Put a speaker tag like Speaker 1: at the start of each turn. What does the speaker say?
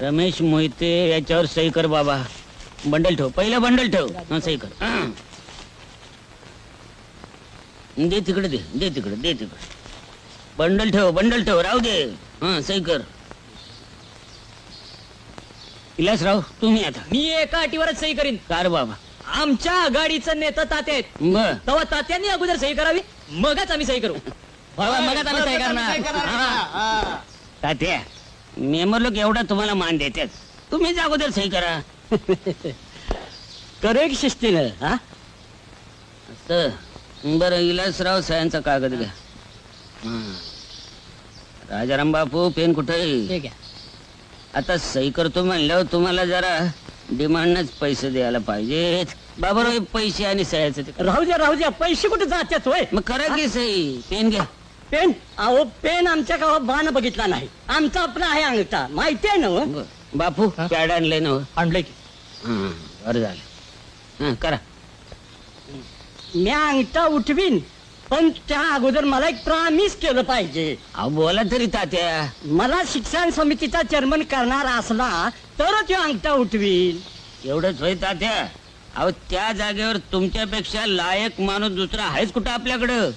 Speaker 1: रमेश मोहिते याच्यावर सही कर बाबा. बंडल ठेव, पहिलं बंडल ठेव. सही कर. दे तिकडे, दे तिकडे. बंडल ठेव, राहू दे. सही कर. विलासराव तुम्ही आता.
Speaker 2: मी एका अटीवरच सही करीन.
Speaker 1: कार बाबा.
Speaker 2: आमच्या आघाडीचं नेता तात्या आहेत.
Speaker 1: बर
Speaker 2: तेव्हा तात्यांनी अगोदर सही करावी, मगच आम्ही सही करू.
Speaker 1: मगच आम्ही सही करणार. तात्या मेंबर लोक एवढा तुम्हाला मान देतात, तुम्हीच अगोदर सही करा.
Speaker 2: करेक्ट शिस्तीनं. हा
Speaker 1: असं बरं. विलासराव सयांचा कागद घ्या. राजाराम बापू पेन कुठे?
Speaker 2: ठीक आहे.
Speaker 1: आता सही करतो म्हणल्यावर तुम्हाला जरा डिमांडनच पैसे द्यायला पाहिजेत. बाबा पैसे आणि सह्याचं ते
Speaker 2: राहू द्या पैसे कुठे जातात होय.
Speaker 1: मग करा की सही. पेन घ्या.
Speaker 2: पेन? अहो पेन आमच्या गावात बाण बघितला नाही. आमचा आपला आहे अंगठा, माहिती आहे ना.
Speaker 1: बरं. बापू पॅड आणलंय ना?
Speaker 2: आणलंय की.
Speaker 1: बरं झालं. करा.
Speaker 2: मी अंगठा उठवीन, पण त्या अगोदर मला एक प्रॉमिस केलं पाहिजे.
Speaker 1: अहो बोला तरी तात्या.
Speaker 2: मला शिक्षण समितीचा चेअरमन करणार असला तरच तो अंगठा उठवीन.
Speaker 1: एवढंच होय तात्या? अहो त्या जागेवर तुमच्यापेक्षा लायक माणूस दुसरा आहेच कुठं आपल्याकडं?